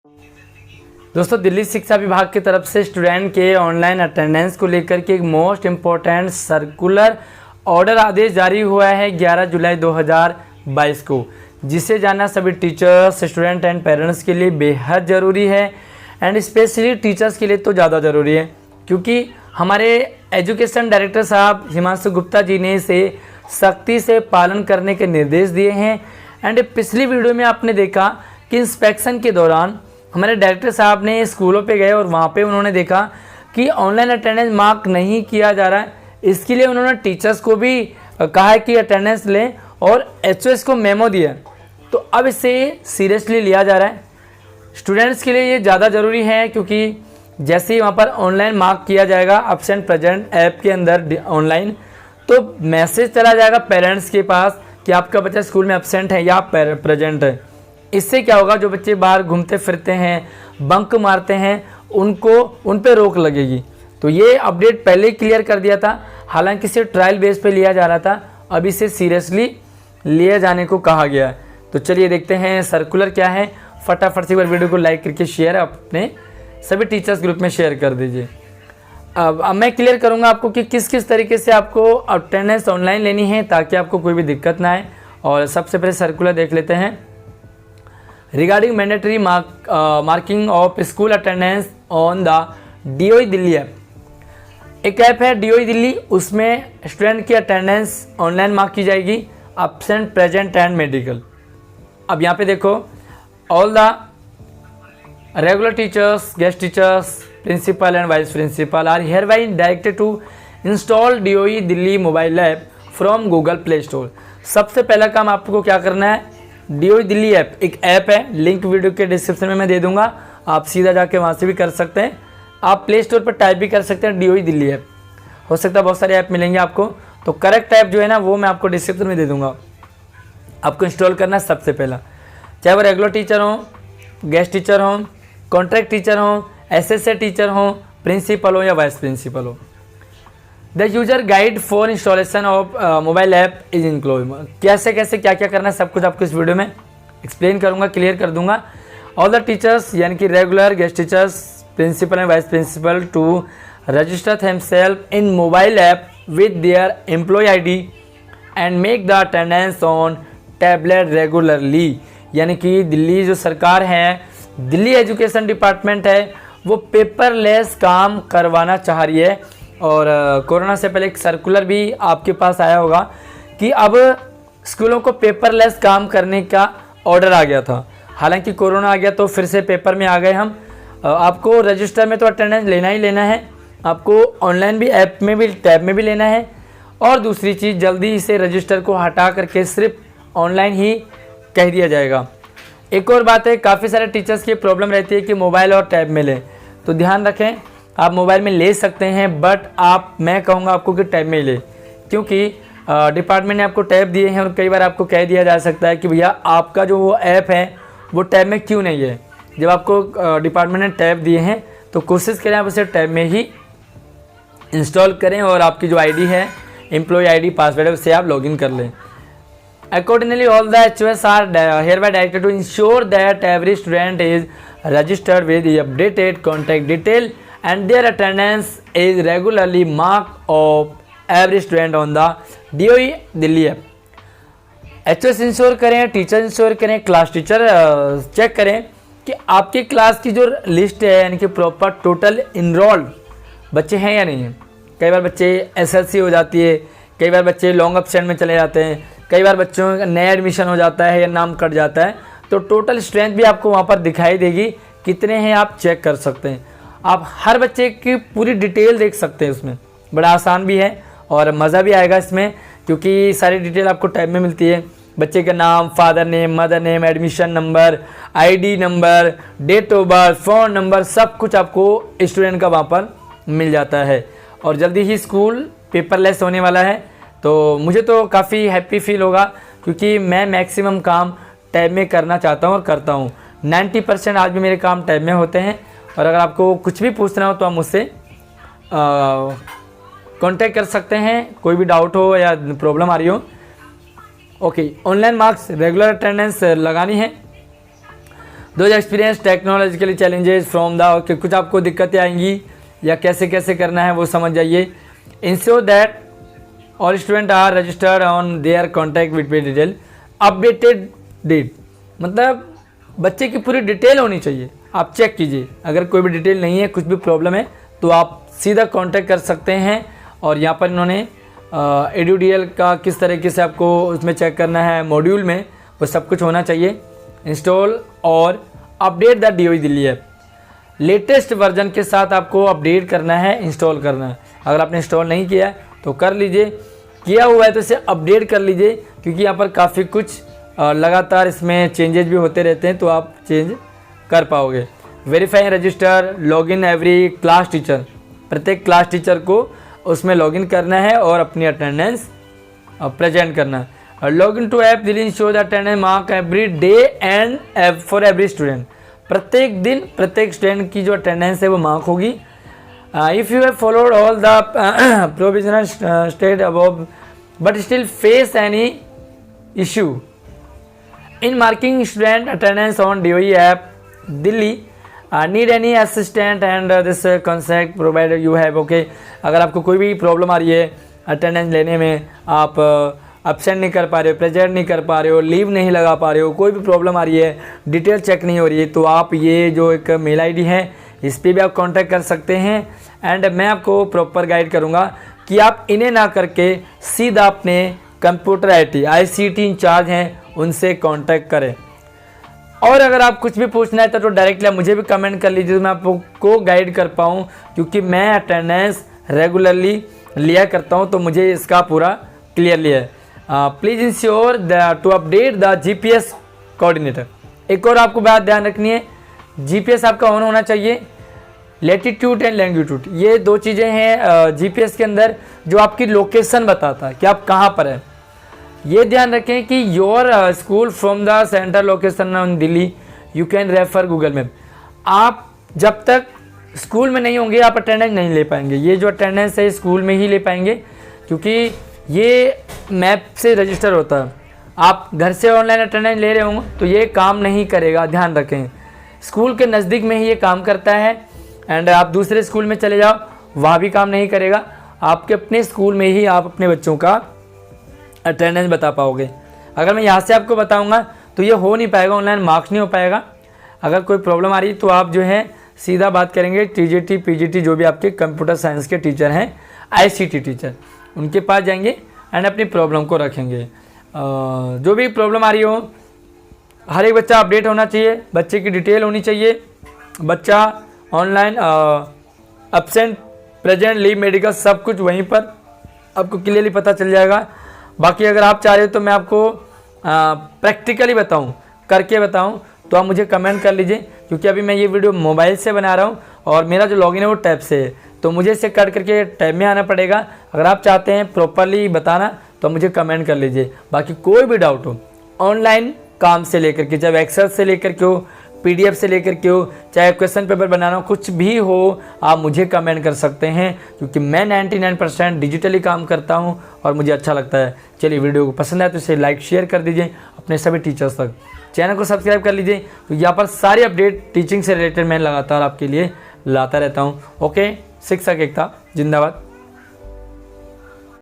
दोस्तों, दिल्ली शिक्षा विभाग की तरफ से स्टूडेंट के ऑनलाइन अटेंडेंस को लेकर के एक मोस्ट इम्पोर्टेंट सर्कुलर ऑर्डर आदेश जारी हुआ है 11 जुलाई 2022 को, जिसे जानना सभी टीचर्स, स्टूडेंट एंड पेरेंट्स के लिए बेहद ज़रूरी है एंड स्पेशली टीचर्स के लिए तो ज़्यादा ज़रूरी है, क्योंकि हमारे एजुकेशन डायरेक्टर साहब हिमांशु गुप्ता जी ने इसे सख्ती से पालन करने के निर्देश दिए हैं। एंड पिछली वीडियो में आपने देखा कि इंस्पेक्शन के दौरान हमारे डायरेक्टर साहब ने स्कूलों पे गए और वहाँ पे उन्होंने देखा कि ऑनलाइन अटेंडेंस मार्क नहीं किया जा रहा है। इसके लिए उन्होंने टीचर्स को भी कहा है कि अटेंडेंस लें और एचओएस को मेमो दिया। तो अब इसे सीरियसली लिया जा रहा है। स्टूडेंट्स के लिए ये ज़्यादा ज़रूरी है, क्योंकि जैसे ही वहाँ पर ऑनलाइन मार्क किया जाएगा अब्सेंट प्रेजेंट ऐप के अंदर ऑनलाइन, तो मैसेज चला जाएगा पेरेंट्स के पास कि आपका बच्चा स्कूल में एब्सेंट है या प्रेजेंट है। इससे क्या होगा, जो बच्चे बाहर घूमते फिरते हैं, बंक मारते हैं, उन पे रोक लगेगी। तो ये अपडेट पहले ही क्लियर कर दिया था, हालांकि इसे ट्रायल बेस पे लिया जा रहा था, अब इसे सीरियसली लिए जाने को कहा गया है। तो चलिए देखते हैं सर्कुलर क्या है। फटाफट से एक बार वीडियो को लाइक करके शेयर अपने सभी टीचर्स ग्रुप में शेयर कर दीजिए। अब मैं क्लियर करूंगा आपको कि किस किस तरीके से आपको अटेंडेंस ऑनलाइन लेनी है ताकि आपको कोई भी दिक्कत ना आए। और सबसे पहले सर्कुलर देख लेते हैं। Regarding mandatory marking of school attendance on the DOE Delhi app. एक ऐप है डीओई दिल्ली, उसमें स्टूडेंट की अटेंडेंस ऑनलाइन मार्क की जाएगी, एब्सेंट, प्रेजेंट एंड मेडिकल। अब यहाँ पे देखो, all the regular teachers, guest teachers, principal and vice principal are hereby directed to install DOE Delhi mobile app from Google Play Store. सबसे पहला काम आपको क्या करना है, डीओई दिल्ली ऐप एक ऐप है, लिंक वीडियो के डिस्क्रिप्शन में मैं दे दूंगा, आप सीधा जाके वहाँ से भी कर सकते हैं। आप प्ले स्टोर पर टाइप भी कर सकते हैं डीओई दिल्ली ऐप, हो सकता है बहुत सारे ऐप मिलेंगे आपको। तो करेक्ट ऐप जो है ना वो मैं आपको डिस्क्रिप्शन में दे दूंगा। आपको इंस्टॉल करना है सबसे पहला, चाहे वो रेगुलर टीचर हो, गेस्ट टीचर हो, कॉन्ट्रैक्ट टीचर हो, एसएसए टीचर हो, प्रिंसिपल हो या वाइस प्रिंसिपल हो। The user guide for installation of mobile app is include. कैसे कैसे क्या क्या करना है सब कुछ आपको इस वीडियो में एक्सप्लेन करूंगा, क्लियर कर दूंगा। ऑल द टीचर्स यानी कि regular, guest teachers, principal and vice principal to register themselves in mobile app with their employ ID and make the attendance on tablet regularly. यानी कि दिल्ली जो सरकार है, दिल्ली एजुकेशन डिपार्टमेंट है, वो पेपरलेस काम करवाना चाह रही है। और कोरोना से पहले एक सर्कुलर भी आपके पास आया होगा कि अब स्कूलों को पेपरलेस काम करने का ऑर्डर आ गया था। हालांकि कोरोना आ गया तो फिर से पेपर में आ गए हम। आपको रजिस्टर में तो अटेंडेंस लेना ही लेना है, आपको ऑनलाइन भी ऐप में भी टैब में भी लेना है। और दूसरी चीज़, जल्दी से रजिस्टर को हटा करके सिर्फ ऑनलाइन ही कह दिया जाएगा। एक और बात है, काफ़ी सारे टीचर्स की प्रॉब्लम रहती है कि मोबाइल और टैब में लें, तो ध्यान रखें आप मोबाइल में ले सकते हैं, बट मैं कहूँगा आपको कि टैब में ही ले, क्योंकि डिपार्टमेंट ने आपको टैब दिए हैं और कई बार आपको कह दिया जा सकता है कि भैया आपका जो वो ऐप है वो टैब में क्यों नहीं है। जब आपको डिपार्टमेंट ने टैब दिए हैं तो कोशिश करें आप उसे टैब में ही इंस्टॉल करें और आपकी जो आईडी है, एम्प्लॉय आईडी, पासवर्ड है, उससे आप लॉगिन कर लें। Accordingly, all the HOS are hereby directed to ensure that every student is registered with the updated contact detail and their attendance is regularly marked of every student on the DOE Delhi app. HOS ensure करें, teacher ensure करें, class teacher check करें कि आपकी class की जो list है यानी कि प्रॉपर टोटल इनरोल्ड बच्चे हैं या नहीं है। कई बार बच्चे SLC हो जाती है, कई बार बच्चे लॉन्ग एब्सेंट में चले जाते हैं, कई बार बच्चों का नया एडमिशन हो जाता है या नाम कट जाता है, तो टोटल स्ट्रेंथ भी आपको वहाँ पर दिखाई देगी, कितने हैं आप चेक कर सकते हैं। आप हर बच्चे की पूरी डिटेल देख सकते हैं, उसमें बड़ा आसान भी है और मज़ा भी आएगा इसमें, क्योंकि सारी डिटेल आपको टैब में मिलती है। बच्चे का नाम, father name, mother name, admission number, ID number, date of birth, phone number, सब कुछ आपको स्टूडेंट का वहाँ पर मिल जाता है। और जल्दी ही स्कूल पेपरलेस होने वाला है, तो मुझे तो काफ़ी हैप्पी फील होगा, क्योंकि मैं मैक्सिमम काम टैब में करना चाहता हूँ और करता हूँ। 90% आज भी मेरे काम टैब में होते हैं। और अगर आपको कुछ भी पूछना हो तो आप मुझसे कांटेक्ट कर सकते हैं, कोई भी डाउट हो या प्रॉब्लम आ रही हो। Okay, online marks regular attendance लगानी है। Those experience technologically challenges from the, कुछ आपको दिक्कतें आएंगी या कैसे कैसे करना है वो समझ जाइए। Ensure that all student are registered on their contact with detail updated date, मतलब बच्चे की पूरी डिटेल होनी चाहिए। आप चेक कीजिए, अगर कोई भी डिटेल नहीं है, कुछ भी प्रॉब्लम है तो आप सीधा कांटेक्ट कर सकते हैं। और यहाँ पर इन्होंने एडुडीएल का किस तरीके से आपको उसमें चेक करना है मॉड्यूल में, वो सब कुछ होना चाहिए। इंस्टॉल और update the DOE Delhi app, latest version के साथ आपको अपडेट करना है, इंस्टॉल करना है। अगर आपने इंस्टॉल नहीं किया है तो कर लीजिए, किया हुआ है तो इसे अपडेट कर लीजिए, क्योंकि यहाँ पर काफ़ी कुछ लगातार इसमें चेंजेस भी होते रहते हैं, तो आप चेंज कर पाओगे। Verify register login every class teacher, प्रत्येक क्लास टीचर को उसमें लॉगिन करना है और अपनी अटेंडेंस प्रेजेंट करना है। Login to app Delhi show the attendance mark every day and for every student, प्रत्येक दिन प्रत्येक स्टूडेंट की जो अटेंडेंस है वो मार्क होगी। If you have followed all the provisional state above but still face any issue in marking student attendance on DOE app Delhi, need any assistant and this concept provider you have. Okay, अगर आपको कोई भी problem आ रही है attendance लेने में, आप absent नहीं कर पा रहे हो, प्रेजेंट नहीं कर पा रहे हो, लीव नहीं लगा पा रहे हो, कोई भी प्रॉब्लम आ रही है, डिटेल चेक नहीं हो रही है, तो आप ये जो एक मेल ID है इस पर भी आप कांटेक्ट कर सकते हैं। एंड मैं आपको प्रॉपर गाइड करूँगा कि आप इन्हें ना करके सीधा अपने कंप्यूटर ICT इंचार्ज हैं उनसे कांटेक्ट करें। और अगर आप कुछ भी पूछना है तो डायरेक्टली मुझे भी कमेंट कर लीजिए, तो मैं आपको गाइड कर पाऊँ, क्योंकि मैं अटेंडेंस रेगुलरली लिया करता हूँ, तो मुझे इसका पूरा क्लियरली है। Please ensure to update the GPS coordinator. एक और आपको बात ध्यान रखनी है, GPS आपका ऑन होना चाहिए। लेटीट्यूड एंड लैंगिट्यूड, ये दो चीज़ें हैं GPS के अंदर जो आपकी लोकेशन बताता है कि आप कहाँ पर हैं। ये ध्यान रखें कि your school from the centre location on Delhi you can refer Google map. आप जब तक स्कूल में नहीं होंगे आप अटेंडेंस नहीं ले पाएंगे। ये जो अटेंडेंस है स्कूल में ही ले पाएंगे, क्योंकि ये मैप से रजिस्टर होता है। आप घर से ऑनलाइन अटेंडेंस ले रहे होंगे तो ये काम नहीं करेगा, ध्यान रखें। स्कूल के नज़दीक में ही ये काम करता है, एंड आप दूसरे स्कूल में चले जाओ वहाँ भी काम नहीं करेगा। आपके अपने स्कूल में ही आप अपने बच्चों का अटेंडेंस बता पाओगे। अगर मैं यहाँ से आपको बताऊँगा तो ये हो नहीं पाएगा, ऑनलाइन मार्क्स नहीं हो पाएगा। अगर कोई प्रॉब्लम आ रही तो आप जो है सीधा बात करेंगे TGT PGT जो भी आपके कंप्यूटर साइंस के टीचर हैं, ICT टीचर, उनके पास जाएंगे एंड अपनी प्रॉब्लम को रखेंगे। जो भी प्रॉब्लम आ रही हो, हर एक बच्चा अपडेट होना चाहिए, बच्चे की डिटेल होनी चाहिए, बच्चा online absent present leave medical सब कुछ वहीं पर आपको क्लियरली पता चल जाएगा। बाकी अगर आप चाह रहे हो तो मैं आपको प्रैक्टिकली बताऊं, करके बताऊं, तो आप मुझे कमेंट कर लीजिए, क्योंकि अभी मैं ये वीडियो मोबाइल से बना रहा हूं और मेरा जो लॉगिन है वो टैब से है, तो मुझे इसे कट करके टैब में आना पड़ेगा। अगर आप चाहते हैं प्रॉपरली बताना तो मुझे कमेंट कर लीजिए। बाकी कोई भी डाउट हो ऑनलाइन काम से लेकर के, चाहे एक्सेल से लेकर के हो, PDF से लेकर के हो, चाहे क्वेश्चन पेपर बनाना हो, कुछ भी हो, आप मुझे कमेंट कर सकते हैं, क्योंकि मैं 99% डिजिटली काम करता हूं और मुझे अच्छा लगता है। चलिए, वीडियो को पसंद आए तो इसे लाइक शेयर कर दीजिए अपने सभी टीचर्स तक। चैनल को सब्सक्राइब कर लीजिए, तो यहाँ पर सारी अपडेट टीचिंग से रिलेटेड मैं लगातार आपके लिए लाता रहता हूँ। ओके, शिक्षक एकता जिंदाबाद।